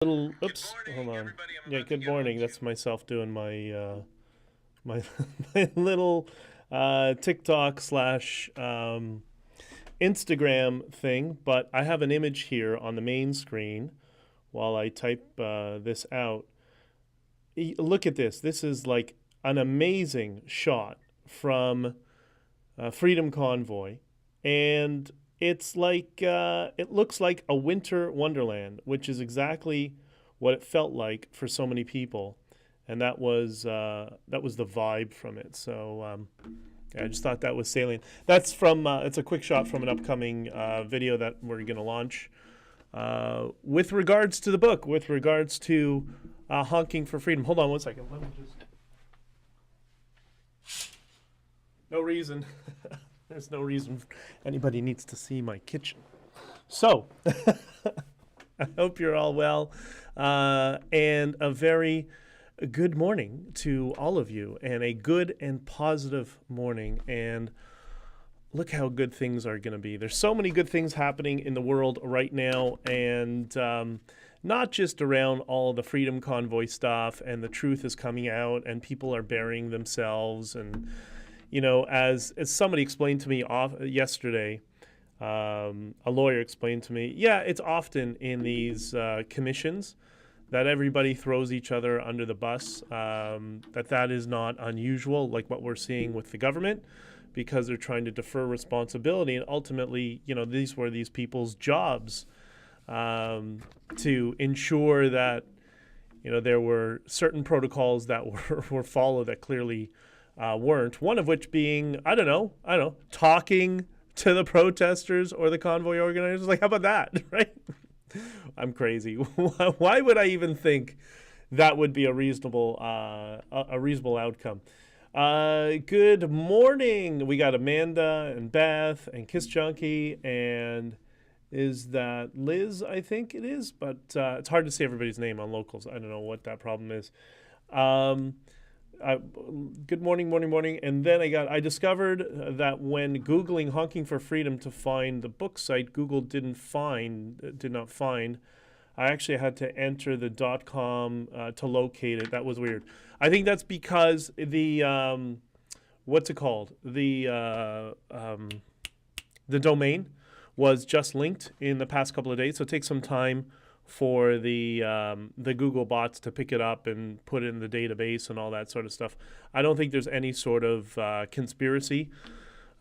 Little oops, hold on. Yeah, good morning. That's myself doing my my my little TikTok slash Instagram thing, but I have an image here on the main screen while I type this out. Look at this. This is like an amazing shot from Freedom Convoy, and it's like it looks like a winter wonderland, which is exactly what it felt like for so many people, and that was the vibe from it. So yeah, I just thought that was salient. That's from it's a quick shot from an upcoming video that we're going to launch with regards to the book, with regards to Honking for Freedom. Hold on one second. Let me just. No reason. There's no reason anybody needs to see my kitchen. So, I hope you're all well. And a very good morning to all of you, and a good and positive morning. And look how good things are going to be. There's so many good things happening in the world right now, and not just around all the Freedom Convoy stuff, and the truth is coming out, and people are burying themselves. And you know, as somebody explained to me yesterday, a lawyer explained to me, yeah, it's often in these commissions that everybody throws each other under the bus, that is not unusual, like what we're seeing with the government, because they're trying to defer responsibility. And ultimately, you know, these were these people's jobs to ensure that, you know, there were certain protocols that were followed that clearly weren't. One of which being, I don't know, talking to the protesters or the convoy organizers. Like, how about that, right? I'm crazy. Why would I even think that would be a reasonable outcome? Good morning. We got Amanda and Beth and Kiss Junkie, and is that Liz? I think it is, but it's hard to say everybody's name on locals. I don't know what that problem is. Good morning, morning. And then I discovered that when Googling Honking for Freedom to find the book site, Google did not find. I actually had to enter the .com to locate it. That was weird. I think that's because the, what's it called? The domain was just linked in the past couple of days. So it takes some time for the Google bots to pick it up and put it in the database and all that sort of stuff. I don't think there's any sort of conspiracy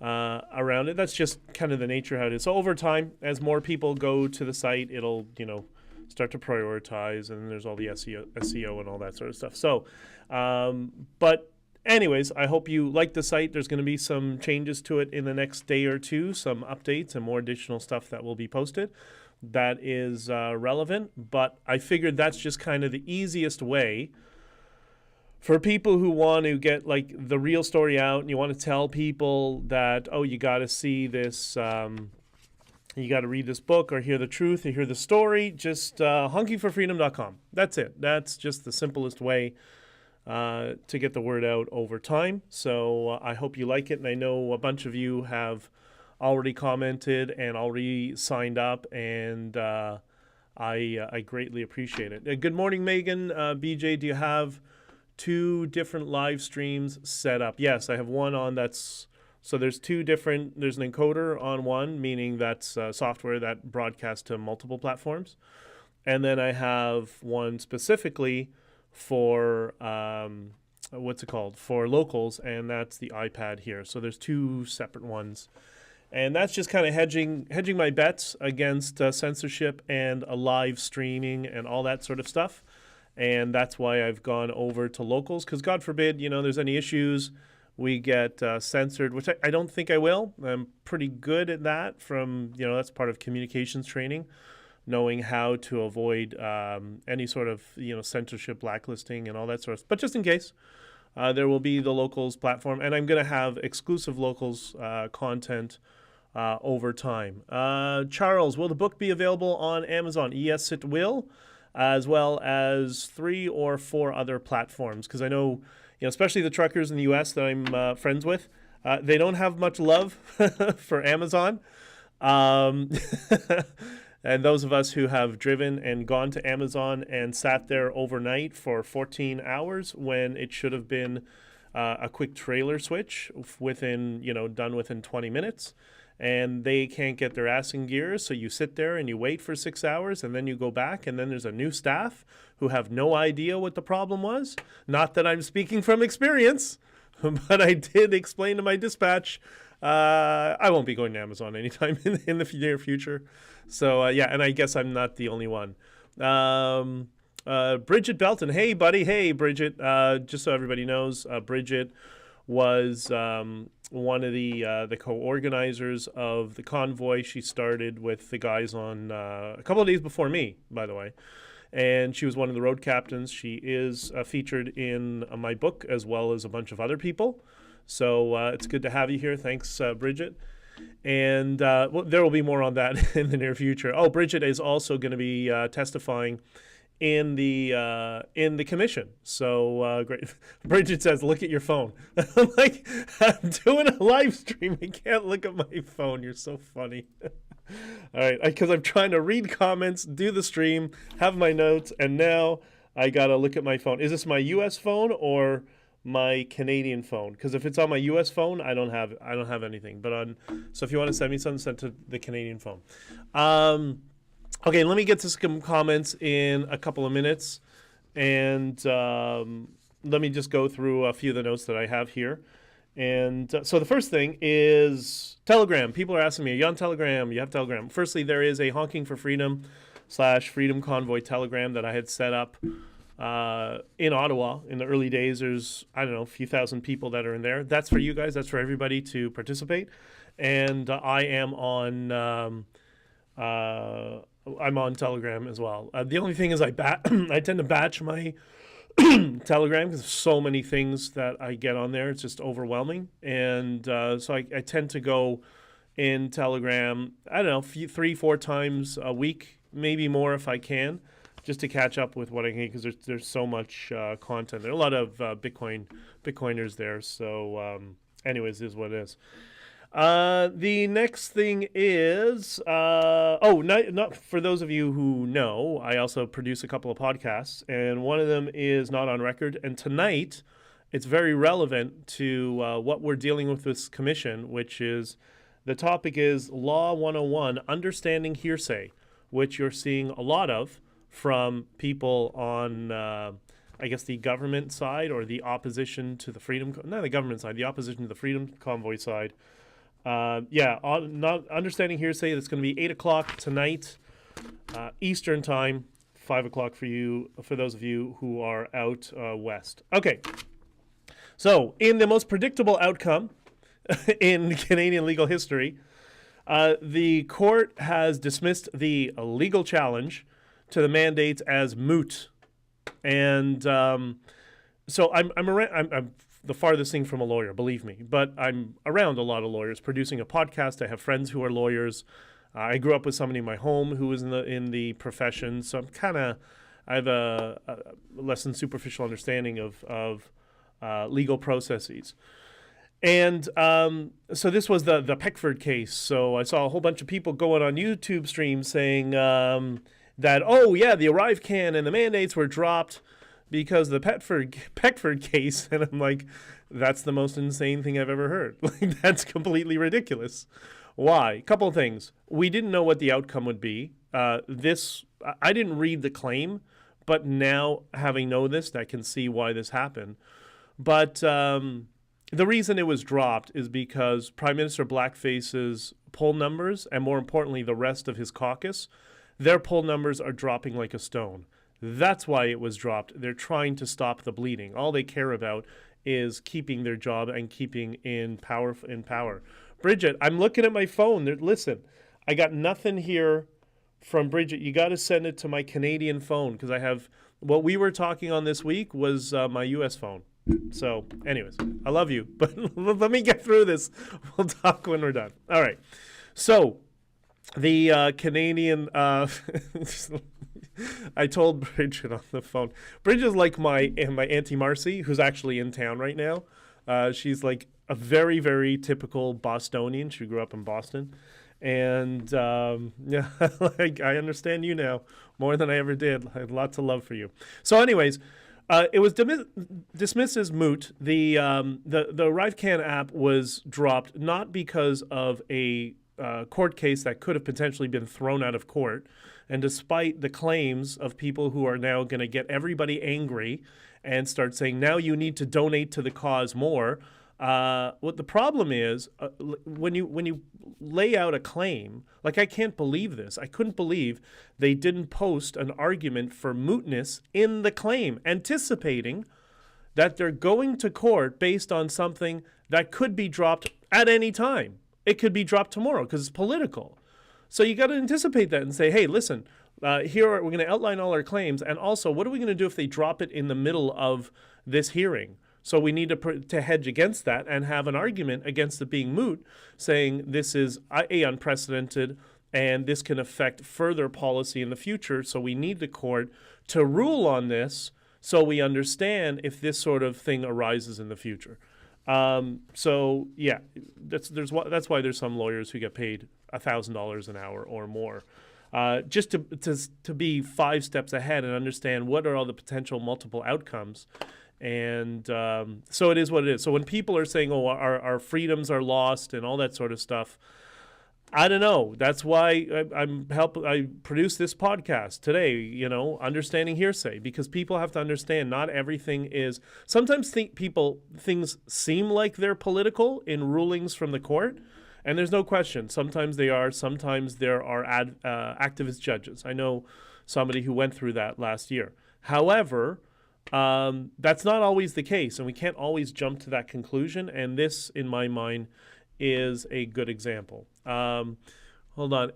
around it. That's just kind of the nature how it is. So over time, as more people go to the site, it'll, you know, start to prioritize, and there's all the SEO and all that sort of stuff. So, but anyways, I hope you like the site. There's going to be some changes to it in the next day or two, some updates and more additional stuff that will be posted that is relevant, but I figured that's just kind of the easiest way for people who want to get like the real story out, and you want to tell people that, oh, you got to see this, you got to read this book or hear the truth or hear the story, just honkingforfreedom.com. That's it. That's just the simplest way to get the word out over time. So I hope you like it, and I know a bunch of you have already commented and already signed up, and I greatly appreciate it. Good morning, Megan. BJ, do you have two different live streams set up? Yes, I have one on that's, so there's two different, there's an encoder on one, meaning that's software that broadcasts to multiple platforms. And then I have one specifically for, what's it called? For locals, and that's the iPad here. So there's two separate ones. And that's just kind of hedging my bets against censorship and live streaming and all that sort of stuff. And that's why I've gone over to locals, because God forbid, you know, there's any issues, we get censored, which I don't think I will. I'm pretty good at that from, you know, that's part of communications training, knowing how to avoid any sort of, you know, censorship, blacklisting and all that sort of stuff. But just in case, there will be the locals platform, and I'm going to have exclusive locals content over time. Charles, will the book be available on Amazon? Yes, it will, as well as 3 or 4 other platforms. Because I know, you know, especially the truckers in the U.S. that I'm friends with, they don't have much love for Amazon. And those of us who have driven and gone to Amazon and sat there overnight for 14 hours when it should have been a quick trailer switch within, done within 20 minutes. And they can't get their ass in gear, so you sit there and you wait for 6 hours, and then you go back, and then there's a new staff who have no idea what the problem was. Not that I'm speaking from experience, but I did explain to my dispatch, I won't be going to Amazon anytime in the near future. So, and I guess I'm not the only one. Bridget Belton. Hey, buddy. Hey, Bridget. Just so everybody knows, Bridget was one of the co-organizers of the Convoy. She started with the guys on a couple of days before me, by the way. And she was one of the road captains. She is featured in my book as well as a bunch of other people. So it's good to have you here. Thanks, Bridget. And there will be more on that in the near future. Oh, Bridget is also going to be testifying in the commission. So great. Bridget says, look at your phone. I'm like, I'm doing a live stream. I can't look at my phone. You're so funny. All right, because I'm trying to read comments, do the stream, have my notes, and now I got to look at my phone. Is this my US phone or my Canadian phone? Because if it's on my US phone, I don't have anything. But so if you want to send me something, send to the Canadian phone. Okay, let me get to some comments in a couple of minutes, and let me just go through a few of the notes that I have here. And so the first thing is Telegram. People are asking me, are you on Telegram? You have Telegram. Firstly, there is a Honking for Freedom /Freedom Convoy Telegram that I had set up in Ottawa in the early days. There's, I don't know, a few thousand people that are in there. That's for you guys. That's for everybody to participate. And I am on... I'm on Telegram as well. The only thing is I tend to batch my Telegram because there's so many things that I get on there. It's just overwhelming. And so I tend to go in Telegram, I don't know, 3-4 times a week, maybe more if I can, just to catch up with what I can, because there's so much content. There are a lot of Bitcoiners there. So anyways, is what it is. The next thing is, not for those of you who know, I also produce a couple of podcasts, and one of them is Not on Record. And tonight, it's very relevant to what we're dealing with this commission, which is, the topic is Law 101, Understanding Hearsay, which you're seeing a lot of from people on, I guess, the government side or the opposition to the Freedom, not the government side, the opposition to the Freedom Convoy side. Not Understanding Hearsay. That's going to be 8 o'clock tonight, Eastern time, 5 o'clock for those of you who are out west. Okay. So, in the most predictable outcome in Canadian legal history, the court has dismissed the legal challenge to the mandates as moot. And so I'm the farthest thing from a lawyer, believe me, but I'm around a lot of lawyers, producing a podcast. I have friends who are lawyers. I grew up with somebody in my home who was in the profession, so I have a less than superficial understanding of legal processes. And so this was the Peckford case. So I saw a whole bunch of people going on YouTube streams saying that, oh yeah, the Arrive Can and the mandates were dropped because the Peckford case. And I'm like, that's the most insane thing I've ever heard. Like, that's completely ridiculous. Why? A couple of things. We didn't know what the outcome would be. I didn't read the claim, but now having known this, I can see why this happened. But the reason it was dropped is because Prime Minister Blackface's poll numbers, and more importantly, the rest of his caucus, their poll numbers are dropping like a stone. That's why it was dropped. They're trying to stop the bleeding. All they care about is keeping their job and keeping in power. Bridget, I'm looking at my phone. Listen, I got nothing here from Bridget. You got to send it to my Canadian phone because I have what we were talking on this week was my U.S. phone. So, anyways, I love you, but let me get through this. We'll talk when we're done. All right. So, the Canadian. I told Bridget on the phone. Bridget's like my Auntie Marcy, who's actually in town right now. She's like a very, very typical Bostonian. She grew up in Boston. And yeah, like, I understand you now more than I ever did. I have lots of love for you. So, anyways, it was dismissed as moot. The ArriveCan app was dropped not because of a court case that could have potentially been thrown out of court, and despite the claims of people who are now going to get everybody angry and start saying, now you need to donate to the cause more. What the problem is, when you lay out a claim, like, I can't believe this. I couldn't believe they didn't post an argument for mootness in the claim, anticipating that they're going to court based on something that could be dropped at any time. It could be dropped tomorrow because it's political. So you got to anticipate that and say, hey, listen, we're going to outline all our claims, and also, what are we going to do if they drop it in the middle of this hearing? So we need to hedge against that and have an argument against it being moot, saying this is unprecedented and this can affect further policy in the future. So we need the court to rule on this so we understand if this sort of thing arises in the future. So yeah, that's why there's some lawyers who get paid $1,000 an hour or more. Just to be 5 steps ahead and understand what are all the potential multiple outcomes. And so it is what it is. So when people are saying, oh, our freedoms are lost and all that sort of stuff, I don't know. That's why I produce this podcast today, understanding hearsay, because people have to understand not everything is. Sometimes things seem like they're political in rulings from the court, and there's no question. Sometimes they are. Sometimes there are activist judges. I know somebody who went through that last year. However, that's not always the case, and we can't always jump to that conclusion. And this, in my mind, is a good example. Hold on.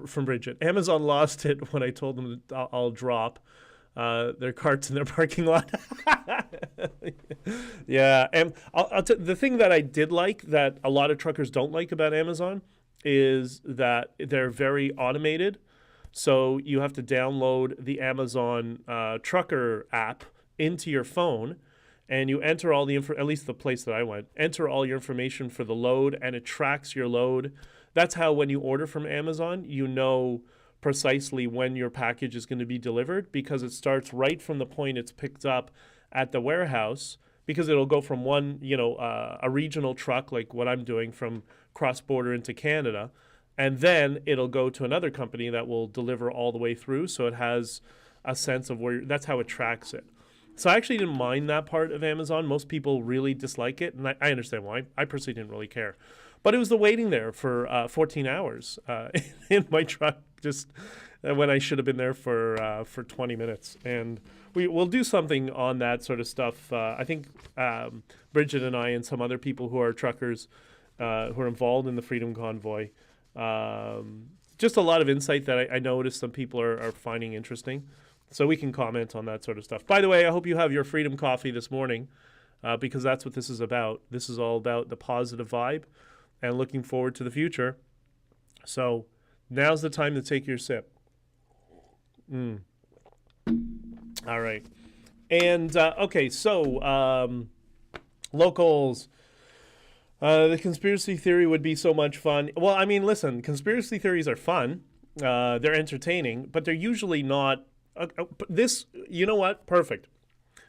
From Bridget. Amazon lost it when I told them that I'll drop their carts in their parking lot. Yeah. And the thing that I did like that a lot of truckers don't like about Amazon is that they're very automated. So you have to download the Amazon trucker app into your phone, and you enter all the at least the place that I went, enter all your information for the load, and it tracks your load. That's how when you order from Amazon, you know precisely when your package is going to be delivered, because it starts right from the point it's picked up at the warehouse, because it'll go from one, a regional truck like what I'm doing from cross-border into Canada, and then it'll go to another company that will deliver all the way through. So it has a sense of that's how it tracks it. So I actually didn't mind that part of Amazon. Most people really dislike it, and I understand why. I personally didn't really care. But it was the waiting there for 14 hours in my truck, just when I should have been there for 20 minutes. And we'll do something on that sort of stuff. I think Bridget and I and some other people who are truckers who are involved in the Freedom Convoy, just a lot of insight that I noticed some people are finding interesting. So we can comment on that sort of stuff. By the way, I hope you have your Freedom Coffee this morning, because that's what this is about. This is all about the positive vibe and looking forward to the future. So now's the time to take your sip. All right. And, okay, so locals. The conspiracy theory would be so much fun. Well, I mean, listen, conspiracy theories are fun. They're entertaining, but they're usually not. This, you know what? Perfect.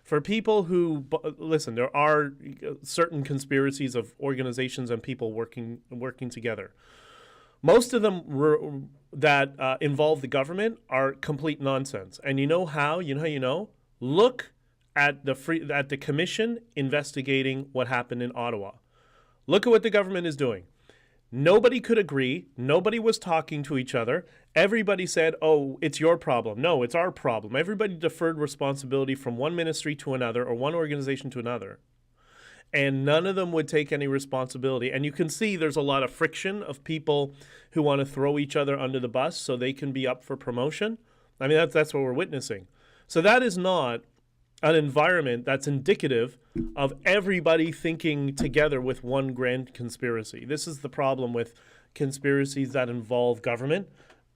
For people who, listen, there are certain conspiracies of organizations and people working together. Most of them that involve the government are complete nonsense. And you know how? Look at the commission investigating what happened in Ottawa. Look at what the government is doing. Nobody could agree. Nobody was talking to each other. Everybody said, oh, it's your problem. No, it's our problem. Everybody deferred responsibility from one ministry to another or one organization to another. And none of them would take any responsibility. And you can see there's a lot of friction of people who want to throw each other under the bus so they can be up for promotion. I mean, that's what we're witnessing. So that is not an environment that's indicative of everybody thinking together with one grand conspiracy. This is the problem with conspiracies that involve government.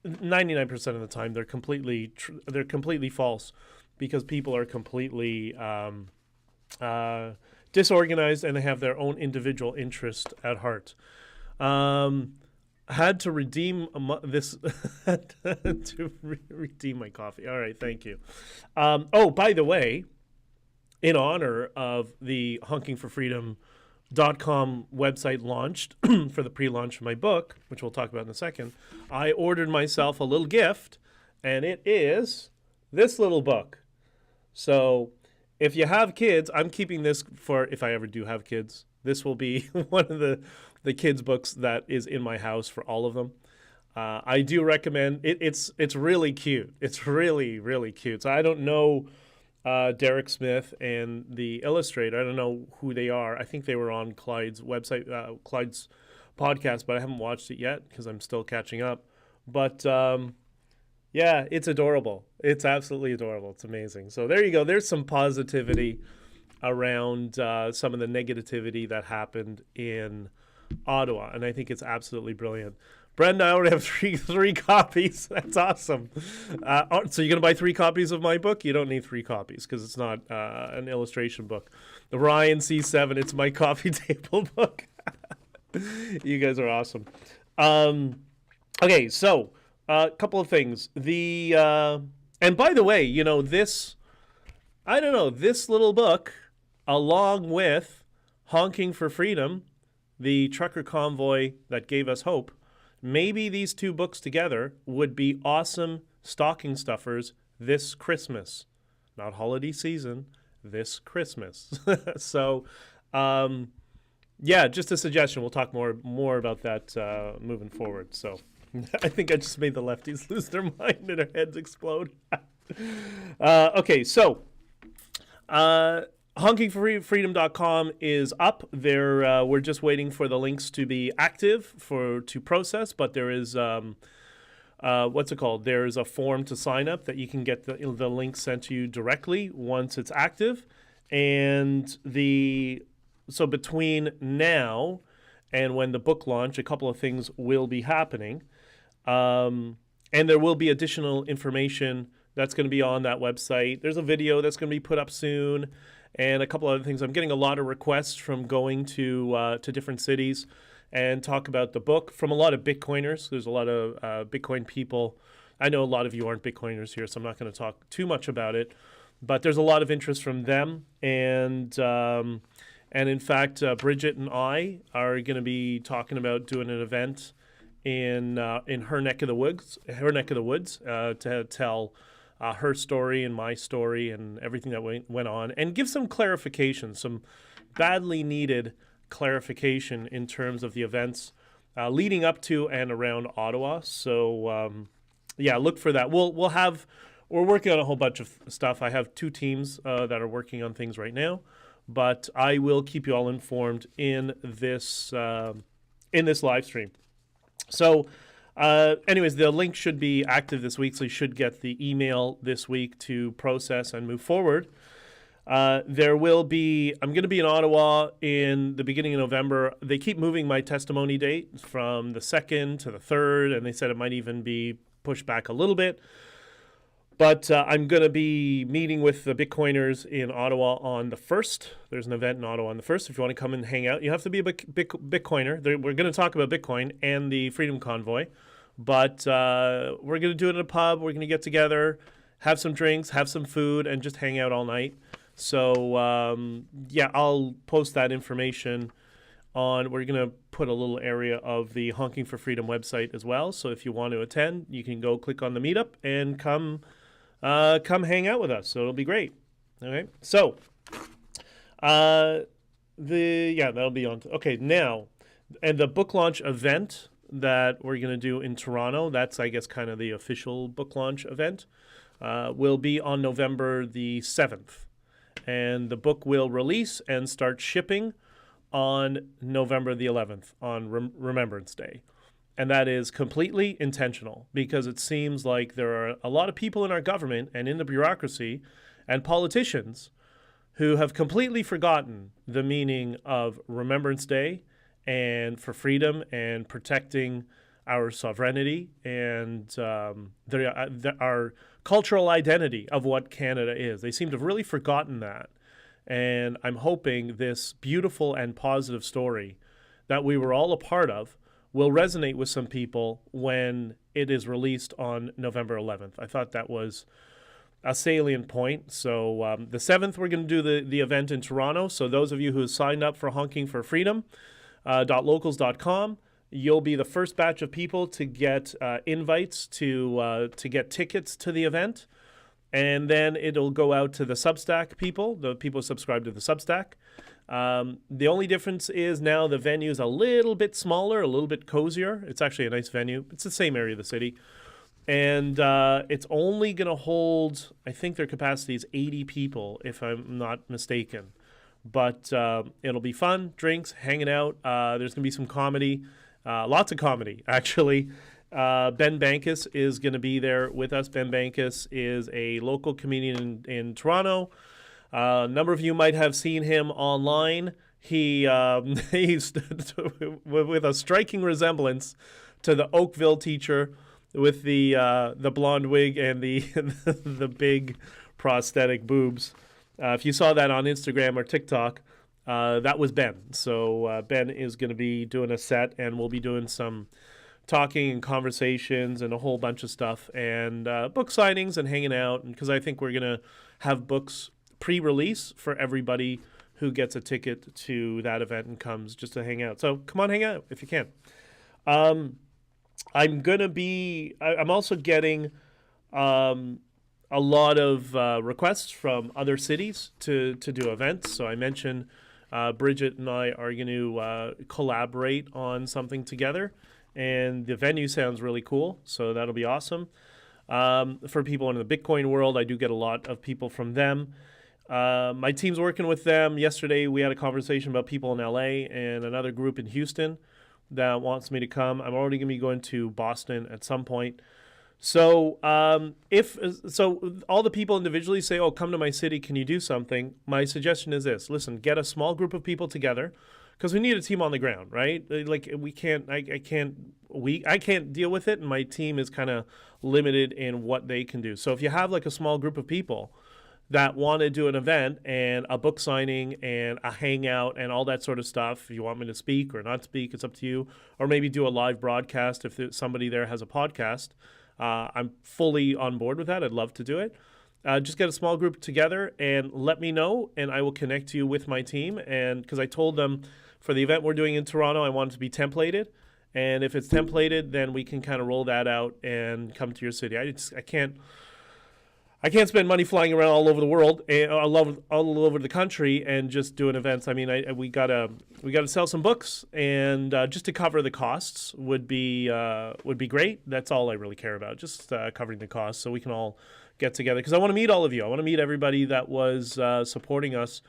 99% of the time, they're completely false, because people are completely disorganized and they have their own individual interest at heart. had to redeem this to redeem my coffee. All right, thank you. Oh, by the way, in honor of the honkingforfreedom.com website launched for the pre-launch of my book, which we'll talk about in a second, I ordered myself a little gift, and it is this little book. So if you have kids, I'm keeping this for if I ever do have kids. This will be one of the kids' books that is in my house for all of them. I do recommend it. It's really cute. It's really, really cute. So I don't know Derek Smith and the illustrator. I don't know who they are. I think they were on Clyde's website, Clyde's podcast, but I haven't watched it yet because I'm still catching up. But yeah, it's adorable. It's absolutely adorable. It's amazing. So there you go. There's some positivity around some of the negativity that happened in Ottawa, and I think it's absolutely brilliant. Brenda, I already have three copies. That's awesome. So you're going to buy 3 copies of my book? You don't need 3 copies because it's not an illustration book. The Ryan C7, it's my coffee table book. You guys are awesome. Okay, so a couple of things. And by the way, you know, this little book, along with Honking for Freedom, the trucker convoy that gave us hope, maybe these 2 books together would be awesome stocking stuffers this Christmas. Not holiday season, this Christmas. So, yeah, just a suggestion. We'll talk more about that moving forward. So I think I just made the lefties lose their mind and their heads explode. Okay, so honkingforfreedom.com is up. There, we're just waiting for the links to be active to process, but there is what's it called? There is a form to sign up that you can get the link sent to you directly once it's active. And so between now and when the book launch, a couple of things will be happening. And there will be additional information that's going to be on that website. There's a video that's going to be put up soon, and a couple other things. I'm getting a lot of requests from going to different cities and talk about the book from a lot of Bitcoiners. There's a lot of Bitcoin people. I know a lot of you aren't Bitcoiners here, so I'm not going to talk too much about it. But there's a lot of interest from them, and in fact, Bridget and I are going to be talking about doing an event in her neck of the woods, to tell her story and my story and everything that went on, and give some clarification, some badly needed clarification in terms of the events leading up to and around Ottawa. So yeah, look for that. We're working on a whole bunch of stuff. I have 2 teams that are working on things right now, but I will keep you all informed in this live stream. So anyways, the link should be active this week, so you should get the email this week to process and move forward. I'm going to be in Ottawa in the beginning of November. They keep moving my testimony date from the 2nd to the 3rd, and they said it might even be pushed back a little bit. But I'm going to be meeting with the Bitcoiners in Ottawa on the 1st. There's an event in Ottawa on the 1st. If you want to come and hang out, you have to be a Bitcoiner. We're going to talk about Bitcoin and the Freedom Convoy. But we're going to do it in a pub. We're going to get together, have some drinks, have some food, and just hang out all night. So, yeah, I'll post that information on. We're going to put a little area of the Honking for Freedom website as well. So if you want to attend, you can go click on the meetup and come hang out with us. So it'll be great. Okay. So that'll be on. Okay. Now, and the book launch event that we're going to do in Toronto, that's, I guess, kind of the official book launch event, will be on November the 7th. And the book will release and start shipping on November the 11th, on Remembrance Day. And that is completely intentional, because it seems like there are a lot of people in our government and in the bureaucracy and politicians who have completely forgotten the meaning of Remembrance Day and for freedom and protecting our sovereignty and our cultural identity of what Canada is. They seem to have really forgotten that. And I'm hoping this beautiful and positive story that we were all a part of will resonate with some people when it is released on November 11th. I thought that was a salient point. So the 7th, we're going to do the event in Toronto. So those of you who signed up for Honking For Freedom, .locals.com, you'll be the first batch of people to get invites to get tickets to the event. And then it'll go out to the Substack people, the people who subscribe to the Substack. The only difference is now the venue is a little bit smaller, a little bit cozier. It's actually a nice venue. It's the same area of the city. And it's only going to hold, I think their capacity is 80 people, if I'm not mistaken. But it'll be fun, drinks, hanging out. There's going to be some comedy, lots of comedy, actually. Ben Bankus is going to be there with us. Ben Bankus is a local comedian in Toronto. A number of you might have seen him online. He's with a striking resemblance to the Oakville teacher with the blonde wig and the the big prosthetic boobs. If you saw that on Instagram or TikTok, that was Ben. So Ben is going to be doing a set, and we'll be doing some talking and conversations and a whole bunch of stuff, and book signings and hanging out. And because I think we're going to have books pre-release for everybody who gets a ticket to that event and comes just to hang out. So come on, hang out if you can. I'm also getting a lot of requests from other cities to do events. So I mentioned Bridget and I are going to collaborate on something together, and the venue sounds really cool. So that'll be awesome. For people in the Bitcoin world, I do get a lot of people from them. My team's working with them. Yesterday, we had a conversation about people in LA and another group in Houston that wants me to come. I'm already going to be going to Boston at some point. So if all the people individually say, "Oh, come to my city, can you do something?" My suggestion is this: listen, get a small group of people together, because we need a team on the ground, right? Like I can't deal with it, and my team is kind of limited in what they can do. So if you have like a small group of people that want to do an event and a book signing and a hangout and all that sort of stuff, if you want me to speak or not speak, it's up to you. Or maybe do a live broadcast if somebody there has a podcast. I'm fully on board with that. I'd love to do it. Just get a small group together and let me know, and I will connect you with my team. And because I told them for the event we're doing in Toronto, I want it to be templated. And if it's templated, then we can kind of roll that out and come to your city. I can't spend money flying around all over the world, all over the country, and just doing events. I mean, we gotta sell some books, and just to cover the costs would be great. That's all I really care about, just covering the costs, so we can all get together. Because I want to meet all of you. I want to meet everybody that was supporting us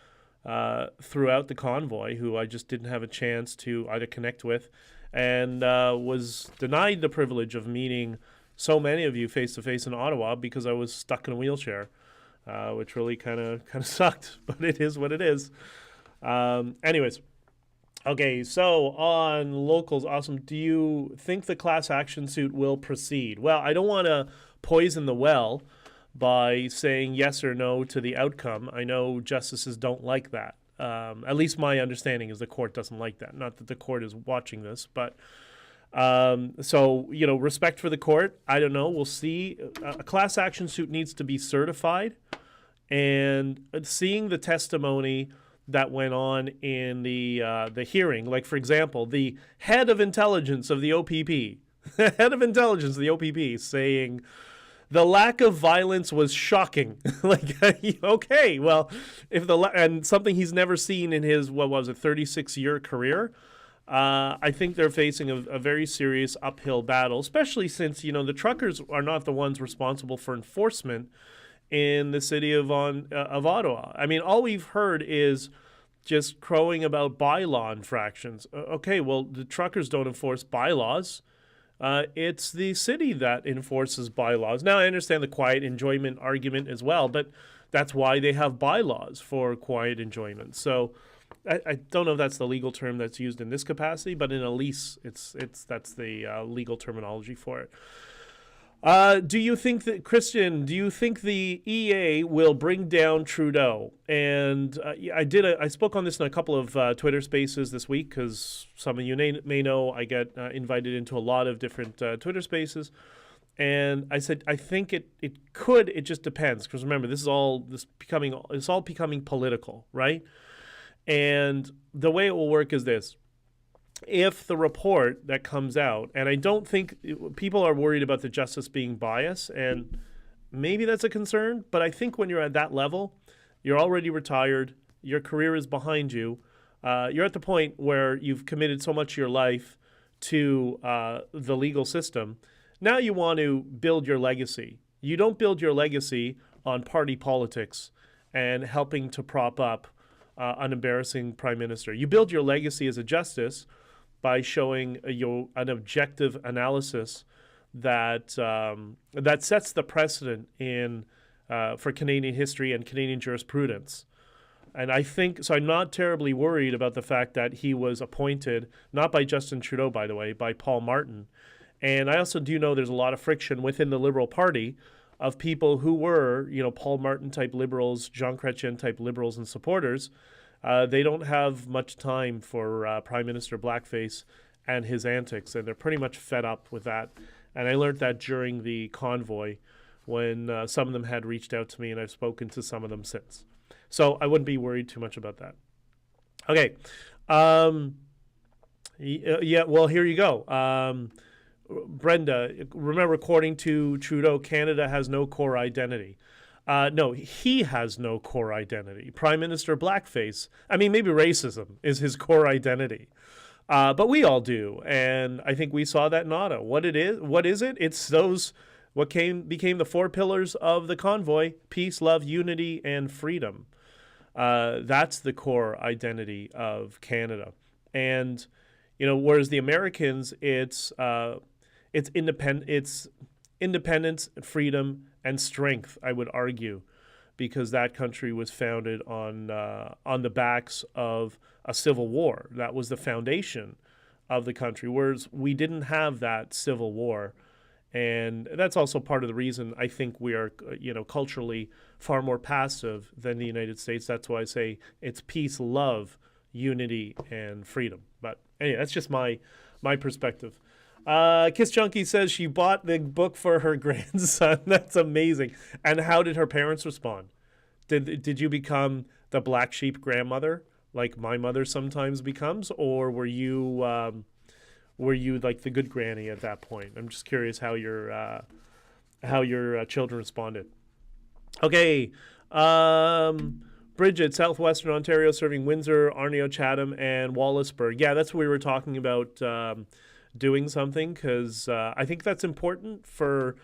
throughout the convoy, who I just didn't have a chance to either connect with, and was denied the privilege of meeting so many of you face to face in Ottawa because I was stuck in a wheelchair, which really kind of sucked, but it is what it is. Anyways, okay, so on locals, awesome. Do you think the class action suit will proceed? Well, I don't want to poison the well by saying yes or no to the outcome. I know justices don't like that. At least my understanding is the court doesn't like that. Not that the court is watching this, but so, respect for the court. I don't know. We'll see. A class action suit needs to be certified, and seeing the testimony that went on in the hearing, like, for example, the head of intelligence of the OPP, saying the lack of violence was shocking. Like, okay, well, and something he's never seen in his, 36-year career. I think they're facing a very serious uphill battle, especially since, the truckers are not the ones responsible for enforcement in the city of Ottawa. I mean, all we've heard is just crowing about bylaw infractions. Okay, well, the truckers don't enforce bylaws. It's the city that enforces bylaws. Now, I understand the quiet enjoyment argument as well, but that's why they have bylaws, for quiet enjoyment. So I don't know if that's the legal term that's used in this capacity, but in a lease, that's the legal terminology for it. Do you think that, Christian, do you think the EA will bring down Trudeau? And I spoke on this in a couple of Twitter spaces this week because some of you may know I get invited into a lot of different Twitter spaces. And I said, I think it could, it just depends. Because remember, it's all becoming political, right? And the way it will work is this. If the report that comes out, and I don't think people are worried about the justice being biased, and maybe that's a concern, but I think when you're at that level, you're already retired, your career is behind you, you're at the point where you've committed so much of your life to the legal system. Now you want to build your legacy. You don't build your legacy on party politics and helping to prop up an embarrassing prime minister. You build your legacy as a justice by showing an objective analysis that that sets the precedent for Canadian history and Canadian jurisprudence. And I think, so I'm not terribly worried about the fact that he was appointed, not by Justin Trudeau, by the way, by Paul Martin. And I also do know there's a lot of friction within the Liberal Party of people who were, Paul Martin type Liberals, Jean Chrétien type Liberals and supporters. They don't have much time for Prime Minister Blackface and his antics, and they're pretty much fed up with that. And I learned that during the Convoy when some of them had reached out to me, and I've spoken to some of them since. So I wouldn't be worried too much about that. Okay. Yeah, well, here you go. Brenda, remember, according to Trudeau, Canada has no core identity. No, he has no core identity. Prime Minister Blackface, maybe racism is his core identity. But we all do. And I think we saw that in Ottawa. What is it? It's what became the 4 pillars of the Convoy: peace, love, unity, and freedom. That's the core identity of Canada. And, whereas the Americans, it's independence, freedom, and strength, I would argue, because that country was founded on the backs of a civil war. That was the foundation of the country, whereas we didn't have that civil war. And that's also part of the reason I think we are, culturally far more passive than the United States. That's why I say it's peace, love, unity, and freedom. But anyway, that's just my perspective. Kiss Chunky says she bought the book for her grandson. That's amazing. And how did her parents respond? Did you become the black sheep grandmother like my mother sometimes becomes, or were you like the good granny at that point? I'm just curious how your children responded. Okay. Bridget, Southwestern Ontario, serving Windsor, Arneo, Chatham, and Wallaceburg. Yeah, that's what we were talking about. Doing something, because I think that's important for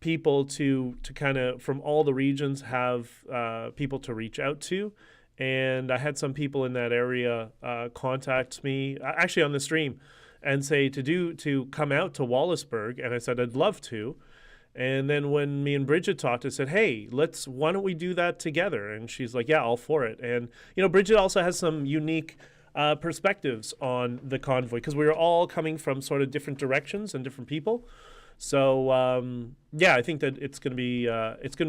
people to kind of, from all the regions, have people to reach out to. And I had some people in that area contact me, actually on the stream, and say to come out to Wallaceburg. And I said, I'd love to. And then when me and Bridget talked, I said, hey, why don't we do that together? And she's like, yeah, all for it. And, Bridget also has some unique perspectives on the Convoy, because we were all coming from sort of different directions and different people. So yeah, I think that it's gonna be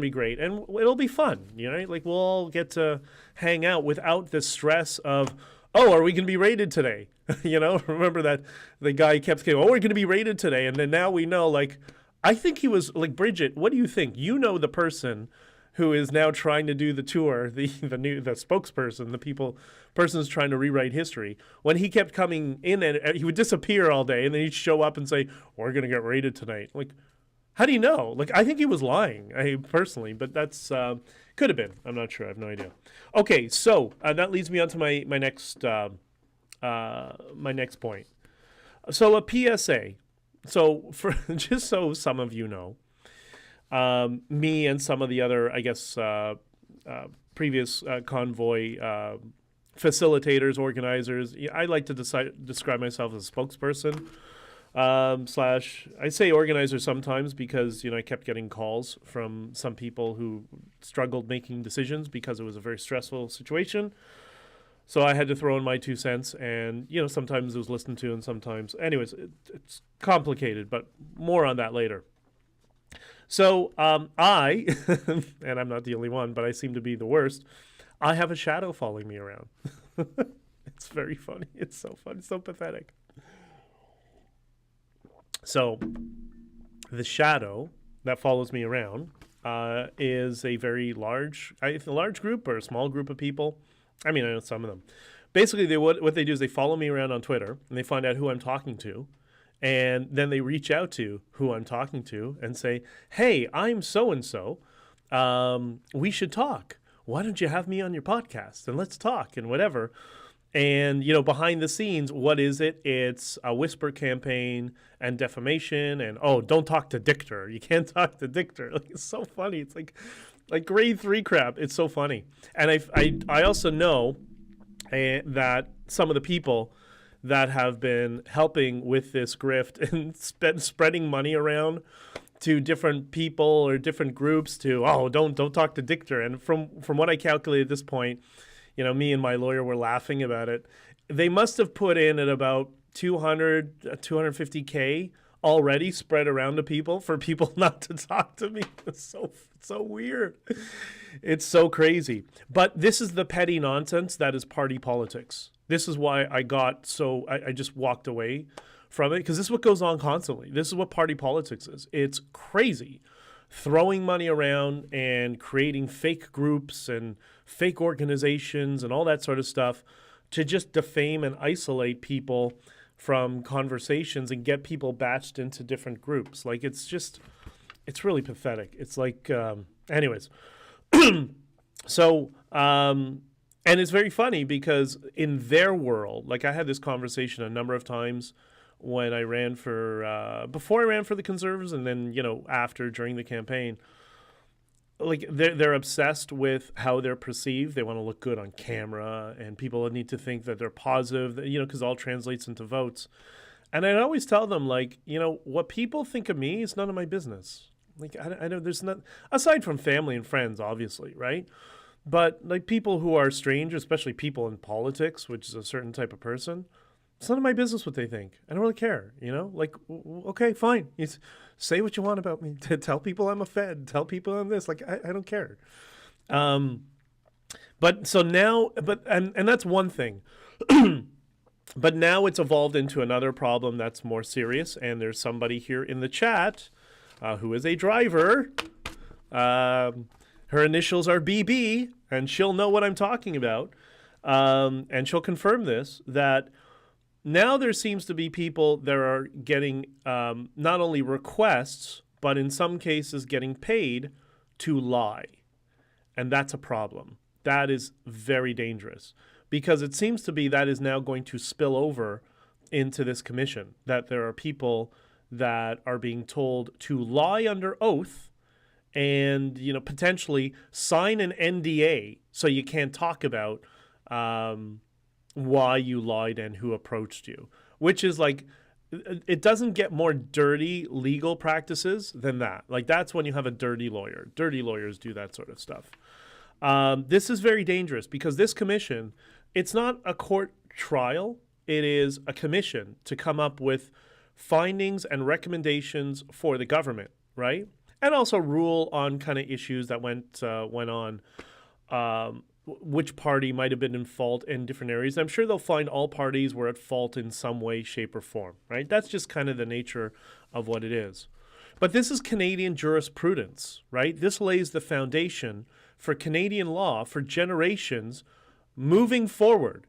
great, and it'll be fun. Like we'll all get to hang out without the stress of, oh, are we gonna be raided today? Remember that the guy kept saying, oh, we're gonna be raided today, and then now we know. Like, I think he was like, Bridget, what do you think? The person who is now trying to do the tour, the spokesperson, person's trying to rewrite history. When he kept coming in, and he would disappear all day, and then he'd show up and say, we're going to get raided tonight. Like, how do you know? Like, I think he was lying, personally, but that's, could have been. I'm not sure. I have no idea. Okay, so that leads me on to my next point. So a PSA. So just so some of you know, me and some of the other, I guess, previous Convoy facilitators, organizers, I like to describe myself as a spokesperson / I say organizer sometimes because, I kept getting calls from some people who struggled making decisions because it was a very stressful situation. So I had to throw in my 2 cents, and, sometimes it was listened to, and sometimes, anyways, it's complicated, but more on that later. So I, and I'm not the only one, but I seem to be the worst. I have a shadow following me around. It's very funny. It's so funny. It's so pathetic. So the shadow that follows me around is a very large group or a small group of people. I mean, I know some of them. Basically, what they do is they follow me around on Twitter and they find out who I'm talking to. And then they reach out to who I'm talking to and say, hey, I'm so-and-so. We should talk. Why don't you have me on your podcast and let's talk and whatever. And, behind the scenes, what is it? It's a whisper campaign and defamation and, oh, don't talk to Dichter. You can't talk to Dichter. Like, it's so funny. It's like grade 3 crap. It's so funny. And I also know that some of the people that have been helping with this grift and spreading money around to different people or different groups to, oh, don't talk to Dichter. And from what I calculate at this point, me and my lawyer were laughing about it. They must have put in at about 250K already spread around to people for people not to talk to me. It's so weird. It's so crazy. But this is the petty nonsense that is party politics. This is why I just walked away from it, because this is what goes on constantly. This is what party politics is. It's crazy. Throwing money around and creating fake groups and fake organizations and all that sort of stuff to just defame and isolate people from conversations and get people batched into different groups. Like, it's really pathetic. It's like, anyways. So, and it's very funny because in their world, like, I had this conversation a number of times when I ran for, before I ran for the Conservatives and then, after, during the campaign. Like, they're obsessed with how they're perceived. They want to look good on camera, and people need to think that they're positive, because all translates into votes. And I always tell them, like, what people think of me is none of my business. Like, I know there's not, aside from family and friends, obviously, right? But, like, people who are strangers, especially people in politics, which is a certain type of person, it's none of my business what they think. I don't really care, Like, okay, fine. You say what you want about me. Tell people I'm a Fed. Tell people I'm this. Like, I don't care. But so now, and that's one thing. But now it's evolved into another problem that's more serious. And there's somebody here in the chat who is a driver. Her initials are BB, and she'll know what I'm talking about. And she'll confirm this, that now there seems to be people that are getting not only requests, but in some cases getting paid to lie. And that's a problem. That is very dangerous, because it seems to be that is now going to spill over into this commission, that there are people that are being told to lie under oath and, potentially sign an NDA so you can't talk about why you lied and who approached you, which is like, it doesn't get more dirty legal practices than that. Like, that's when you have a dirty lawyer. Dirty lawyers do that sort of stuff. This is very dangerous because this commission, it's not a court trial. It is a commission to come up with findings and recommendations for the government, right? And also rule on kind of issues that went on, which party might have been in fault in different areas. I'm sure they'll find all parties were at fault in some way, shape, or form, right? That's just kind of the nature of what it is. But this is Canadian jurisprudence, right? This lays the foundation for Canadian law for generations moving forward.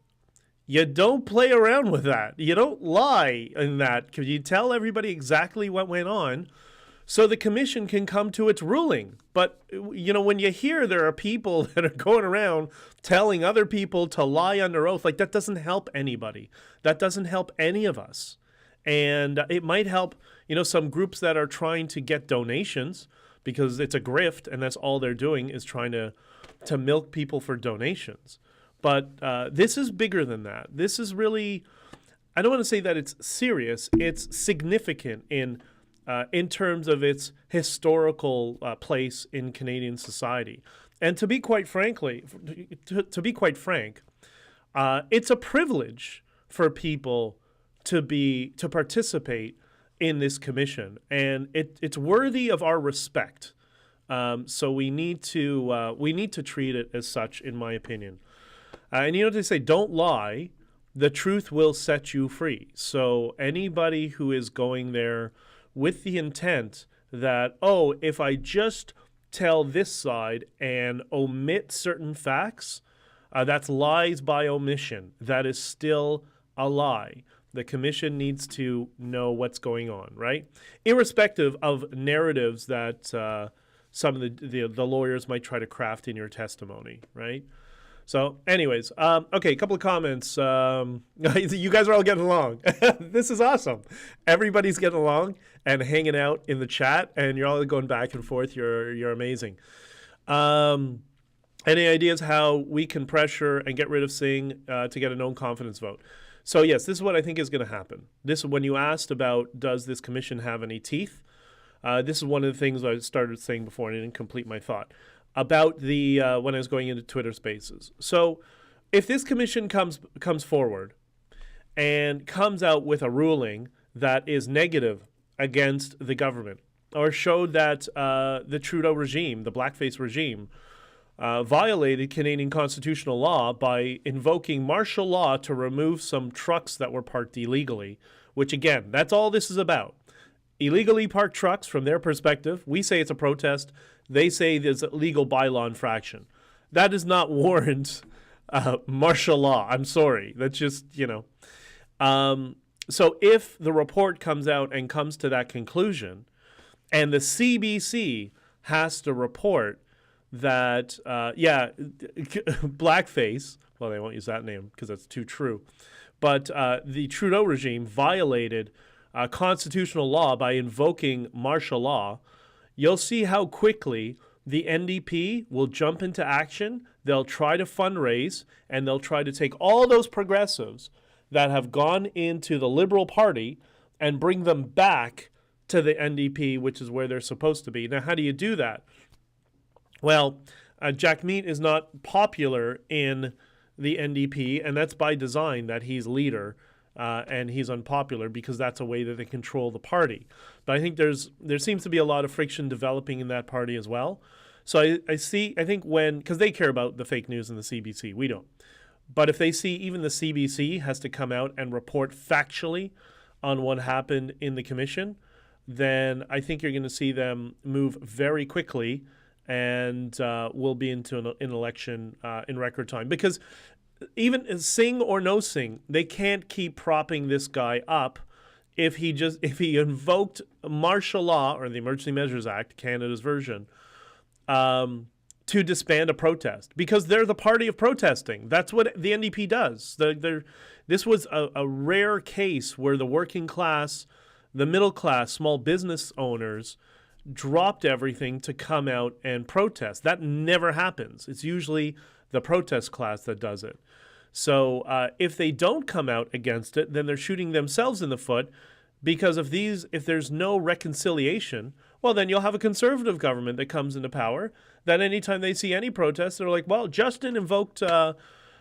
You don't play around with that. You don't lie in that, because you tell everybody exactly what went on so the commission can come to its ruling. But, when you hear there are people that are going around telling other people to lie under oath, like, that doesn't help anybody. That doesn't help any of us. And it might help, some groups that are trying to get donations, because it's a grift and that's all they're doing is trying to milk people for donations. But this is bigger than that. This is really, I don't want to say that it's serious. It's significant in terms of its historical place in Canadian society. And to be quite frank, it's a privilege for people to participate in this commission, and it's worthy of our respect. So we need to treat it as such, in my opinion. And you know what they say? Don't lie. The truth will set you free. So anybody who is going there with the intent that, oh, if I just tell this side and omit certain facts, that's lies by omission. That is still a lie. The commission needs to know what's going on, right? Irrespective of narratives that some of the lawyers might try to craft in your testimony, right? So anyways, okay, a couple of comments. You guys are all getting along. This is awesome. Everybody's getting along and hanging out in the chat, and you're all going back and forth. You're amazing. Any ideas how we can pressure and get rid of Singh to get a no-confidence vote? So yes, this is what I think is going to happen. This, when you asked about does this commission have any teeth, this is one of the things I started saying before, and I didn't complete my thought about the when I was going into Twitter Spaces. So if this commission comes forward and comes out with a ruling that is negative against the government, or showed that the Trudeau regime, the blackface regime, violated Canadian constitutional law by invoking martial law to remove some trucks that were parked illegally, which again, that's all this is about. Illegally parked trucks, from their perspective, we say it's a protest. They say there's a legal bylaw infraction. That does not warrant martial law. I'm sorry. That's just, So if the report comes out and comes to that conclusion, and the CBC has to report that, blackface, well, they won't use that name because that's too true, but the Trudeau regime violated constitutional law by invoking martial law, you'll see how quickly the NDP will jump into action. They'll try to fundraise, and they'll try to take all those progressives that have gone into the Liberal Party and bring them back to the NDP, which is where they're supposed to be. Now, how do you do that? Well, Jack Meat is not popular in the NDP, and that's by design that he's leader. And he's unpopular because that's a way that they control the party. But I think there seems to be a lot of friction developing in that party as well. So I think because they care about the fake news in the CBC, we don't. But if they see even the CBC has to come out and report factually on what happened in the commission, then I think you're going to see them move very quickly, and we'll be into an election in record time. Because even Singh or no Singh, they can't keep propping this guy up if he invoked martial law, or the Emergency Measures Act, Canada's version, to disband a protest, because they're the party of protesting. That's what the NDP does. This was a rare case where the working class, the middle class, small business owners dropped everything to come out and protest. That never happens. It's usually the protest class that does it. So if they don't come out against it, then they're shooting themselves in the foot, because if there's no reconciliation, well, then you'll have a conservative government that comes into power. Then anytime they see any protest, they're like, well, Justin invoked the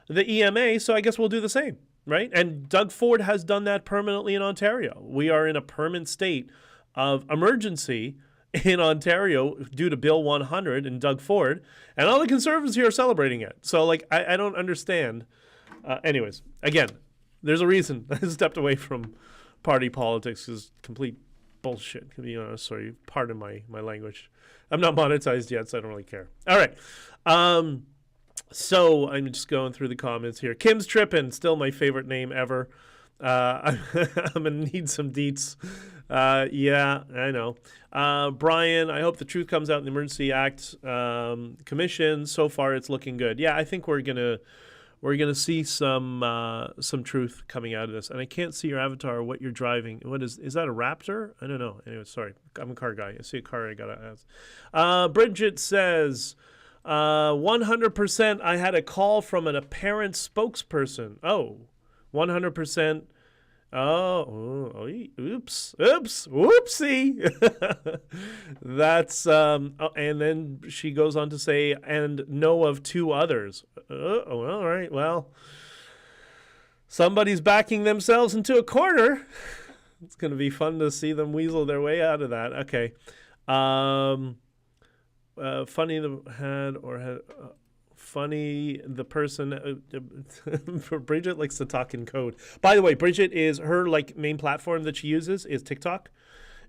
EMA, so I guess we'll do the same, right? And Doug Ford has done that permanently in Ontario. We are in a permanent state of emergency in Ontario due to Bill 100 and Doug Ford, and all the conservatives here are celebrating it. So, I don't understand. Anyways, again, there's a reason I stepped away from party politics. Is complete bullshit. Sorry, pardon my language. I'm not monetized yet, so I don't really care. All right. So I'm just going through the comments here. Kim's Trippin', still my favorite name ever. I'm going to need some deets. Yeah, I know. Brian, I hope the truth comes out in the Emergency Act Commission. So far, it's looking good. Yeah, I think we're gonna see some truth coming out of this. And I can't see your avatar, what you're driving. What is that, a Raptor? I don't know. Anyway, sorry. I'm a car guy. I see a car I gotta ask. Bridget says, 100% I had a call from an apparent spokesperson. Oh, 100%. Oh, oops, whoopsie. That's, and then she goes on to say, and know of two others. All right, well, somebody's backing themselves into a corner. It's going to be fun to see them weasel their way out of that. Okay. Um, funny the had or had. Funny the person Bridget likes to talk in code. By the way, Bridget is her like main platform that she uses is TikTok,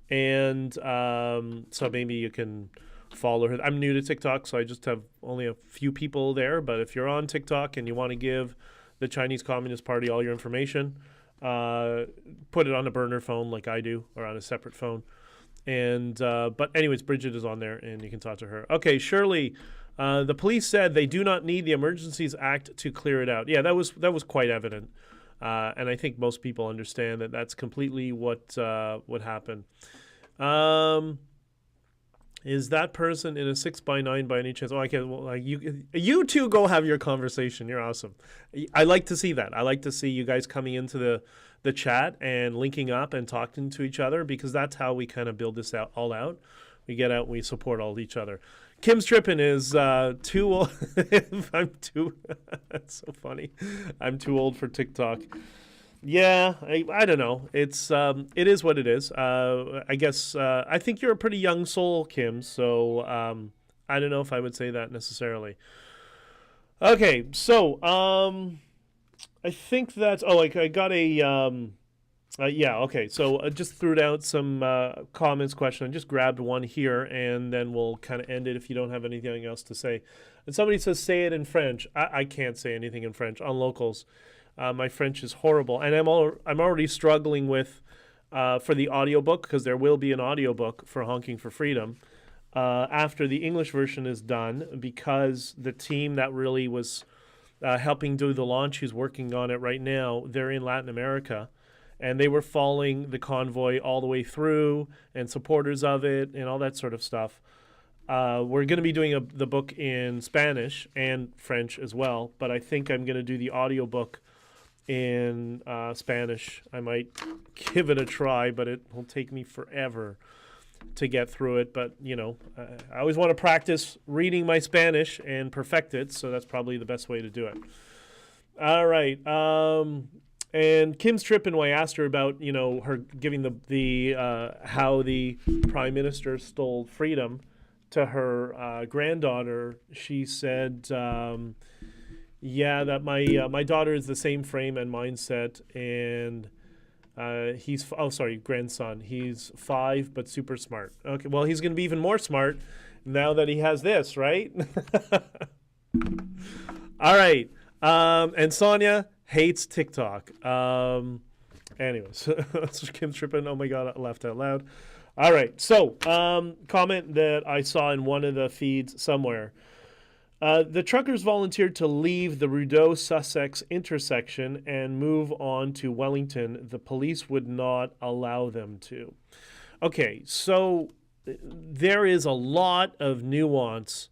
and so maybe you can follow her. I'm new to TikTok, so I just have only a few people there. But if you're on TikTok and you want to give the Chinese Communist Party all your information, put it on a burner phone like I do, or on a separate phone. And but anyways, Bridget is on there, and you can talk to her. Okay, Shirley. The police said they do not need the Emergencies Act to clear it out. Yeah, that was quite evident, and I think most people understand that that's completely what happened. Is that person in a 6x9 by any chance? Oh, I can't. Well, you two go have your conversation. You're awesome. I like to see that. I like to see you guys coming into the chat and linking up and talking to each other, because that's how we kind of build this all out. We get out and we support all each other. Kim's tripping is too old. I'm too. That's so funny. I'm too old for TikTok. Yeah, I don't know. It is what it is. I guess I think you're a pretty young soul, Kim. So I don't know if I would say that necessarily. Okay, so I think that's. Oh, like I got a. Yeah, okay. So I just threw out some comments, question. I just grabbed one here, and then we'll kind of end it if you don't have anything else to say. And somebody says, say it in French. I can't say anything in French on locals. My French is horrible. And I'm already struggling with, for the audiobook, because there will be an audiobook for Honking for Freedom after the English version is done, because the team that really was helping do the launch, who's working on it right now, they're in Latin America. And they were following the convoy all the way through, and supporters of it and all that sort of stuff. We're going to be doing the book in Spanish and French as well, but I think I'm going to do the audiobook in Spanish. I might give it a try, but it will take me forever to get through it. But, you know, I always want to practice reading my Spanish and perfect it, so that's probably the best way to do it. All right. And Kim's tripping when I asked her about, you know, her giving the how the prime minister stole freedom to her granddaughter. She said, yeah, that my daughter is the same frame and mindset, and grandson. He's 5 but super smart. Okay, well, he's going to be even more smart now that he has this, right? All right, and Sonia hates TikTok. Anyways, Kim's tripping. Oh my God, I laughed out loud. All right, so comment that I saw in one of the feeds somewhere. The truckers volunteered to leave the Rideau-Sussex intersection and move on to Wellington. The police would not allow them to. Okay, so there is a lot of nuance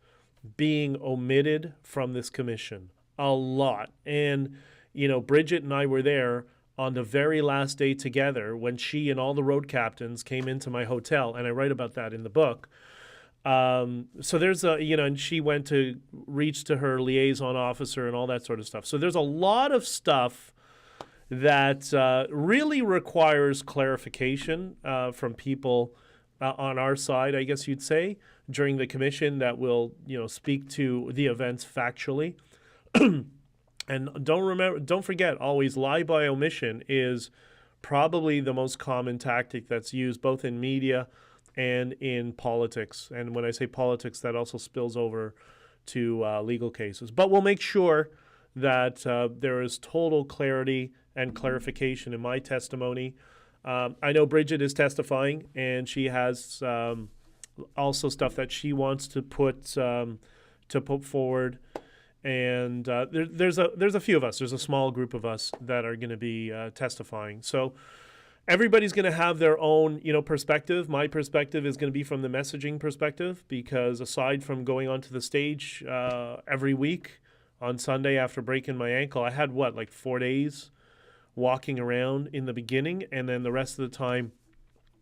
being omitted from this commission. A lot. And you know, Bridget and I were there on the very last day together when she and all the road captains came into my hotel, and I write about that in the book. So there's and she went to reach to her liaison officer and all that sort of stuff. So there's a lot of stuff that really requires clarification from people on our side, I guess you'd say, during the commission that will, speak to the events factually. And don't forget, always lie by omission is probably the most common tactic that's used both in media and in politics. And when I say politics, that also spills over to legal cases. But we'll make sure that there is total clarity and clarification in my testimony. I know Bridget is testifying, and she has also stuff that she wants to put forward. And there's a few of us. There's a small group of us that are going to be testifying. So everybody's going to have their own, perspective. My perspective is going to be from the messaging perspective, because aside from going onto the stage every week on Sunday after breaking my ankle, I had 4 days walking around in the beginning, and then the rest of the time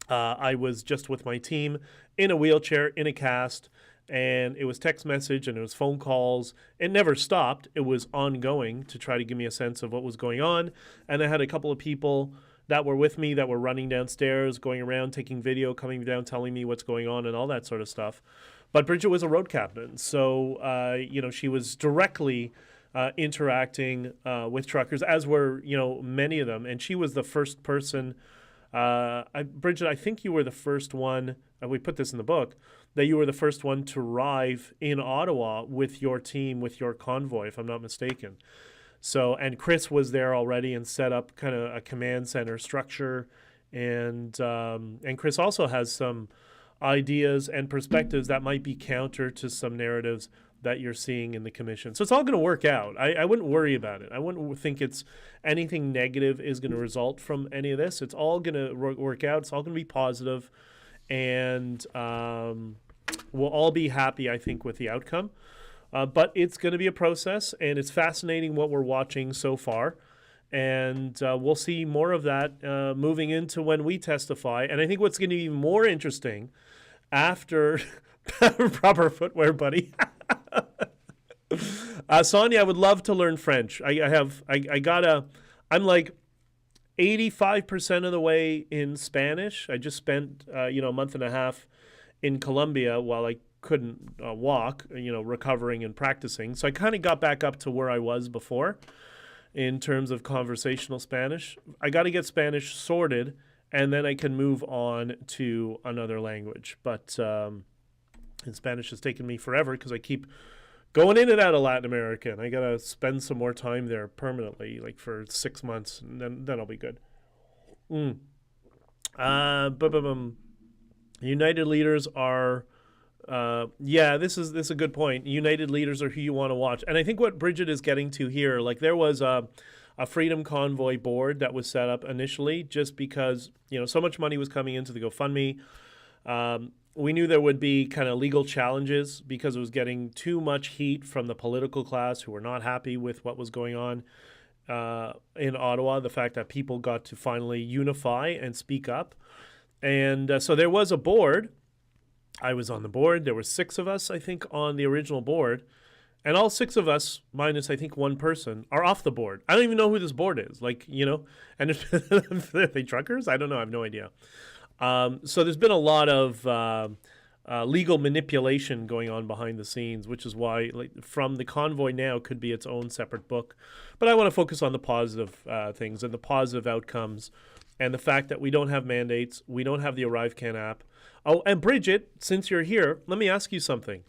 I was just with my team in a wheelchair, in a cast. And it was text message and it was phone calls. It never stopped. It was ongoing to try to give me a sense of what was going on. And I had a couple of people that were with me, that were running downstairs, going around, taking video, coming down, telling me what's going on and all that sort of stuff. But Bridget was a road captain, so she was directly interacting with truckers, as were many of them. And she was the first person. Bridget, I think you were the first one. We put this in the book, that you were the first one to arrive in Ottawa with your team, with your convoy, if I'm not mistaken. So, and Chris was there already and set up kind of a command center structure, and Chris also has some ideas and perspectives that might be counter to some narratives that you're seeing in the commission. So it's all going to work out. I wouldn't worry about it. I wouldn't think it's anything negative is going to result from any of this. It's all going to work out. It's all going to be positive, and we'll all be happy, I think, with the outcome. But it's going to be a process, and it's fascinating what we're watching so far. And we'll see more of that moving into when we testify. And I think what's going to be more interesting after proper footwear, buddy. Sonia, I would love to learn French. I'm like 85% of the way in Spanish. I just spent a month and a half in Colombia while I couldn't walk, recovering and practicing. So I kind of got back up to where I was before in terms of conversational Spanish. I got to get Spanish sorted, and then I can move on to another language. But and Spanish has taken me forever because I keep going in and out of Latin America, and I got to spend some more time there permanently, like for 6 months, and then I'll be good. United leaders are... this is a good point. United leaders are who you want to watch. And I think what Bridget is getting to here, like there was a Freedom Convoy board that was set up initially just because, so much money was coming into the GoFundMe. We knew there would be kind of legal challenges because it was getting too much heat from the political class who were not happy with what was going on in Ottawa, the fact that people got to finally unify and speak up. And so there was a board. I was on the board. There were 6 of us, I think, on the original board. And all 6 of us, minus, I think, one person, are off the board. I don't even know who this board is. And are they truckers? I don't know. I have no idea. So there's been a lot of legal manipulation going on behind the scenes, which is why, From the Convoy now could be its own separate book. But I want to focus on the positive things and the positive outcomes and the fact that we don't have mandates. We don't have the ArriveCan app. Oh, and Bridget, since you're here, let me ask you something,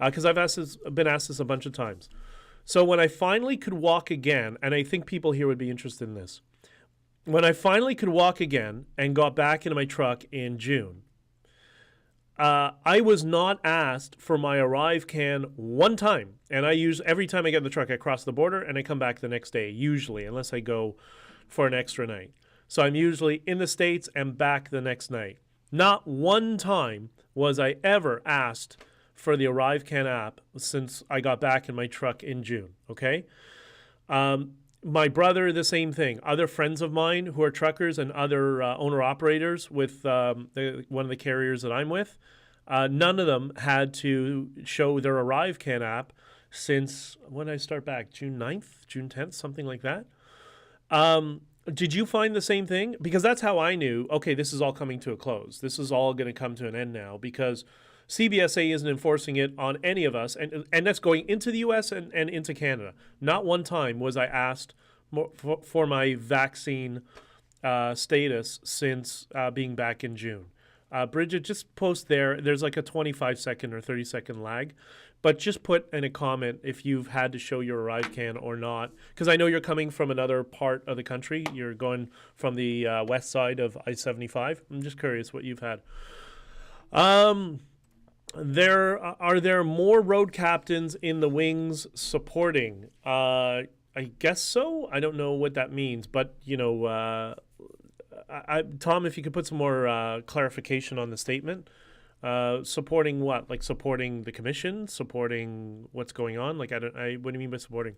because I've been asked this a bunch of times. So when I finally could walk again, and I think people here would be interested in this, when I finally could walk again and got back into my truck in June, I was not asked for my ArriveCan one time, and I use every time I get in the truck, I cross the border and I come back the next day, usually, unless I go for an extra night. So I'm usually in the States and back the next night. Not one time was I ever asked for the ArriveCan app since I got back in my truck in June, okay? My brother, the same thing. Other friends of mine who are truckers and other owner-operators with one of the carriers that I'm with, none of them had to show their ArriveCan app since, when did I start back? June 9th? June 10th? Something like that. Did you find the same thing? Because that's how I knew, okay, this is all coming to a close. This is all going to come to an end now because CBSA isn't enforcing it on any of us. And that's going into the U.S. and into Canada. Not one time was I asked for my vaccine status since being back in June. Bridget, just post there. There's like a 25-second or 30-second lag. But just put in a comment if you've had to show your ArriveCan or not. Because I know you're coming from another part of the country. You're going from the west side of I-75. I'm just curious what you've had. Are there more road captains in the wings supporting? I guess so. I don't know what that means. But, Tom, if you could put some more clarification on the statement. Supporting what? Like supporting the commission? Supporting what's going on? What do you mean by supporting?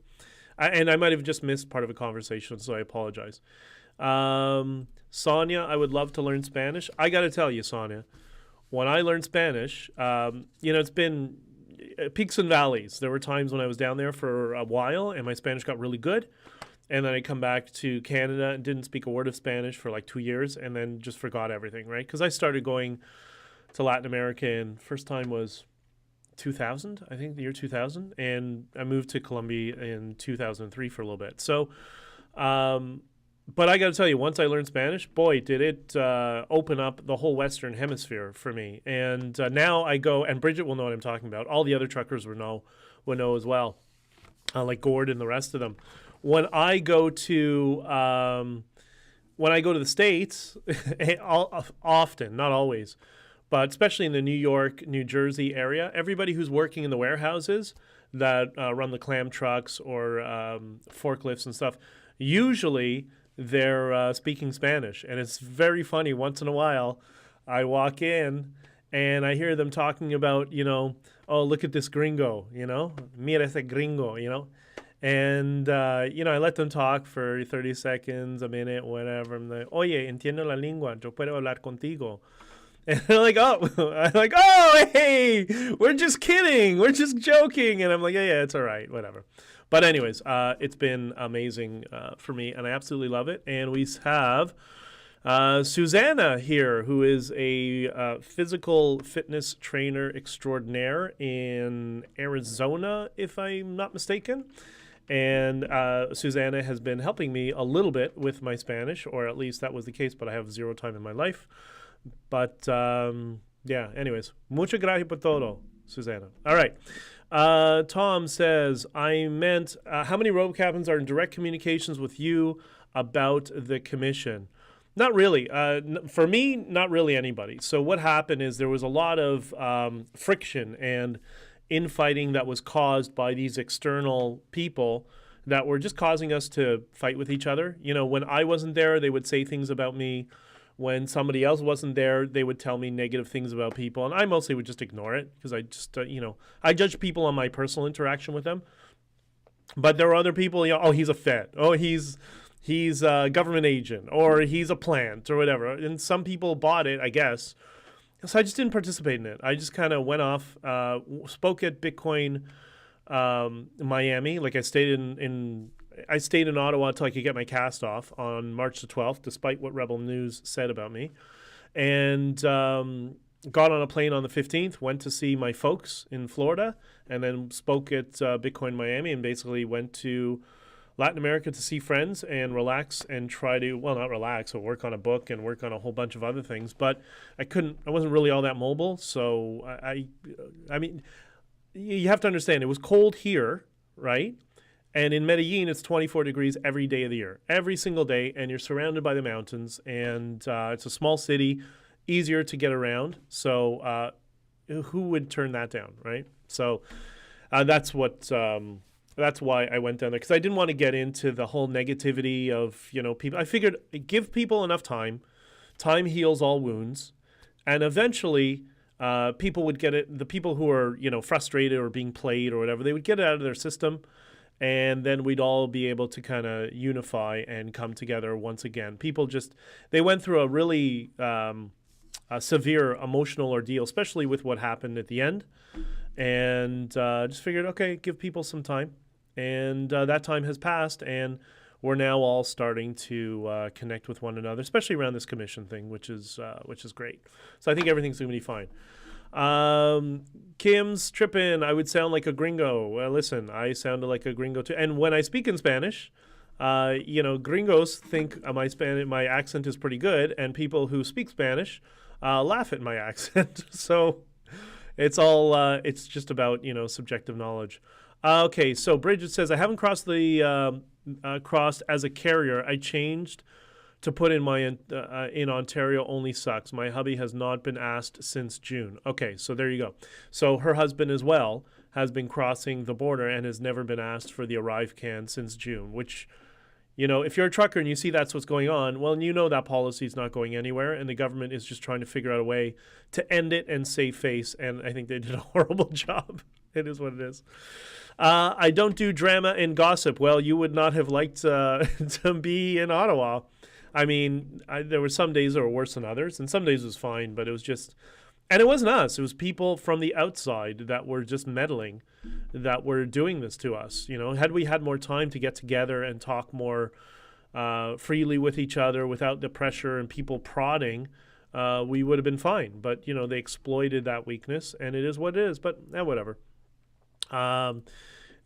And I might have just missed part of a conversation, so I apologize. Sonia, I would love to learn Spanish. I got to tell you, Sonia, when I learned Spanish, it's been peaks and valleys. There were times when I was down there for a while and my Spanish got really good. and then I come back to Canada and didn't speak a word of Spanish for like 2 years, and then just forgot everything, right? Because I started going to Latin America, and first time was 2000, I think the year 2000, and I moved to Colombia in 2003 for a little bit. So, but I got to tell you, once I learned Spanish, boy, did it open up the whole Western Hemisphere for me. And now I go, and Bridget will know what I'm talking about. All the other truckers will know as well, like Gord and the rest of them. When I go to the States, often, not always, but especially in the New York, New Jersey area, everybody who's working in the warehouses that run the clam trucks or forklifts and stuff, usually they're speaking Spanish. And it's very funny. Once in a while, I walk in and I hear them talking about, oh, look at this gringo, mira ese gringo, And, I let them talk for 30 seconds, a minute, whatever. I'm like, oye, entiendo la lengua, yo puedo hablar contigo. And they're like, oh, I'm like, oh, hey, we're just kidding. We're just joking. And I'm like, yeah, it's all right, whatever. But anyways, it's been amazing for me, and I absolutely love it. And we have Susanna here, who is a physical fitness trainer extraordinaire in Arizona, if I'm not mistaken. And Susanna has been helping me a little bit with my Spanish, or at least that was the case, but I have zero time in my life. But, yeah, anyways, muchas gracias por todo, Susanna. All right. Tom says, I meant, how many road captains are in direct communications with you about the commission? Not really. For me, not really anybody. So what happened is there was a lot of friction and infighting that was caused by these external people that were just causing us to fight with each other. When I wasn't there, they would say things about me. When somebody else wasn't there, they would tell me negative things about people, and I mostly would just ignore it because I just, I judge people on my personal interaction with them. But there are other people, oh, he's a Fed, oh, he's a government agent, or he's a plant, or whatever. And some people bought it, I guess. So I just didn't participate in it. I just kind of went off, spoke at Bitcoin Miami. Like I stayed in Ottawa until I could get my cast off on March the 12th, despite what Rebel News said about me. And got on a plane on the 15th, went to see my folks in Florida, and then spoke at Bitcoin Miami, and basically went to Latin America to see friends and relax and try to, well, not relax, but work on a book and work on a whole bunch of other things. But I wasn't really all that mobile. So I mean, you have to understand, it was cold here, right? And in Medellin, it's 24 degrees every day of the year, every single day, and you're surrounded by the mountains, and it's a small city, easier to get around. So who would turn that down, right? So that's why I went down there, because I didn't want to get into the whole negativity of, people. I figured give people enough time. Time heals all wounds. And eventually people would get it. The people who are, frustrated or being played or whatever, they would get it out of their system. And then we'd all be able to kind of unify and come together once again. People they went through a really severe emotional ordeal, especially with what happened at the end. And just figured, okay, give people some time. And that time has passed, and we're now all starting to connect with one another, especially around this commission thing, which is great. So I think everything's going to be fine. Kim's tripping. I would sound like a gringo. Well, listen, I sounded like a gringo too. And when I speak in Spanish, gringos think my accent is pretty good, and people who speak Spanish laugh at my accent. So it's just about subjective knowledge. Okay, so Bridget says, I haven't crossed crossed as a carrier. I changed to put in my in Ontario only sucks. My hubby has not been asked since June. Okay, so there you go. So her husband as well has been crossing the border and has never been asked for the arrive can since June, which, if you're a trucker and you see that's what's going on, well, that policy is not going anywhere, and the government is just trying to figure out a way to end it and save face, and I think they did a horrible job. It is what it is. I don't do drama and gossip. Well, you would not have liked to be in Ottawa. I mean, there were some days that were worse than others, and some days it was fine, but it was just And it wasn't us. It was people from the outside that were just meddling, that were doing this to us. You know, had we had more time to get together and talk more freely with each other without the pressure and people prodding, we would have been fine. But, you know, they exploited that weakness, and it is what it is. But whatever.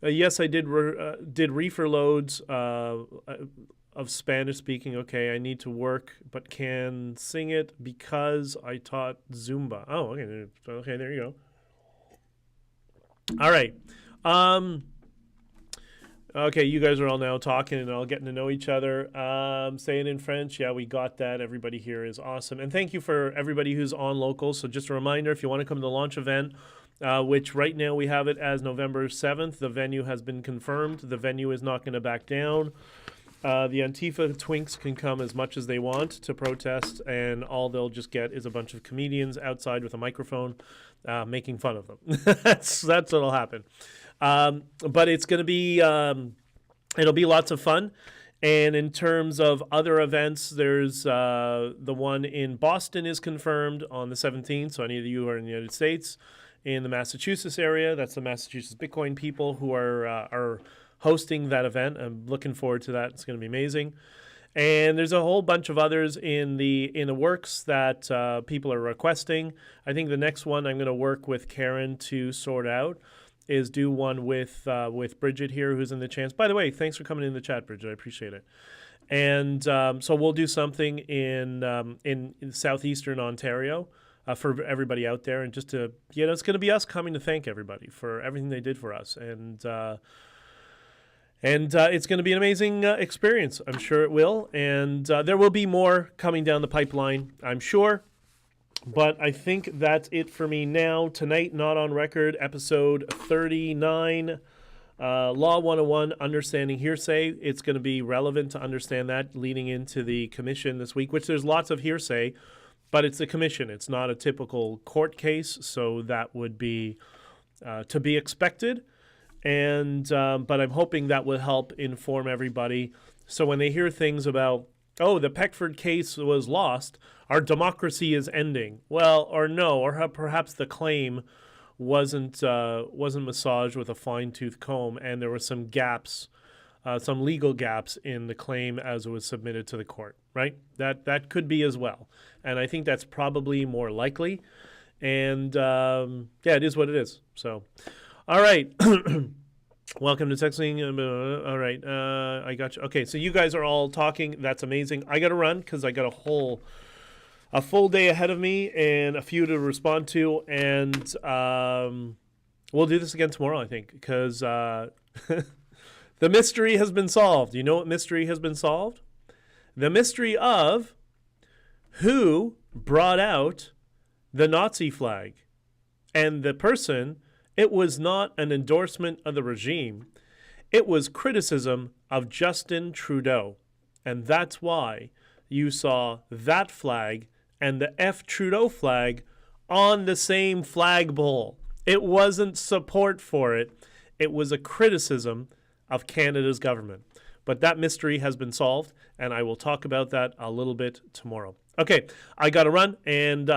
Yes, I did reefer loads of Spanish speaking. Okay, I need to work, but can sing it because I taught Zumba. Oh, okay. Okay, there you go. All right. Okay, you guys are all now talking and all getting to know each other. Say it in French. Yeah, we got that. Everybody here is awesome. And thank you for everybody who's on local. So just a reminder, if you want to come to the launch event, which right now we have it as November 7th. The venue has been confirmed. The venue is not going to back down. The Antifa twinks can come as much as they want to protest, and all they'll just get is a bunch of comedians outside with a microphone making fun of them. That's what'll happen. But it's going to be, it'll be lots of fun. And in terms of other events, there's the one in Boston is confirmed on the 17th. So any of you who are in the United States, in the Massachusetts area, that's the Massachusetts Bitcoin people who are hosting that event. I'm looking forward to that. It's going to be amazing. And there's a whole bunch of others in the works that people are requesting. I think the next one I'm going to work with Karen to sort out is do one with Bridget here, who's in the chance. By the way, thanks for coming in the chat, Bridget. I appreciate it. And so we'll do something in southeastern Ontario for everybody out there, and just to, you know, it's going to be us coming to thank everybody for everything they did for us, and it's going to be an amazing experience. I'm sure it will, and there will be more coming down the pipeline, I'm sure. But I think that's it for me now. Tonight, Not on Record, episode 39, Law 101, Understanding Hearsay. It's going to be relevant to understand that leading into the commission this week, which there's lots of hearsay, but it's a commission. It's not a typical court case, so that would be to be expected. And but I'm hoping that will help inform everybody. So when they hear things about, oh, the Peckford case was lost, our democracy is ending. Well, or no, or perhaps the claim wasn't massaged with a fine-tooth comb, and there were some gaps, some legal gaps in the claim as it was submitted to the court, right? That could be as well. And I think that's probably more likely. And yeah, it is what it is. So, all right. Welcome to texting. All right, I got you. Okay, so you guys are all talking. That's amazing. I got to run because I got a full day ahead of me and a few to respond to. And we'll do this again tomorrow, I think, because the mystery has been solved. You know what mystery has been solved? The mystery of who brought out the Nazi flag. And the person, it was not an endorsement of the regime. It was criticism of Justin Trudeau. And that's why you saw that flag and the F. Trudeau flag on the same flagpole. It wasn't support for it. It was a criticism of Canada's government. But that mystery has been solved, and I will talk about that a little bit tomorrow. Okay, I got to run, and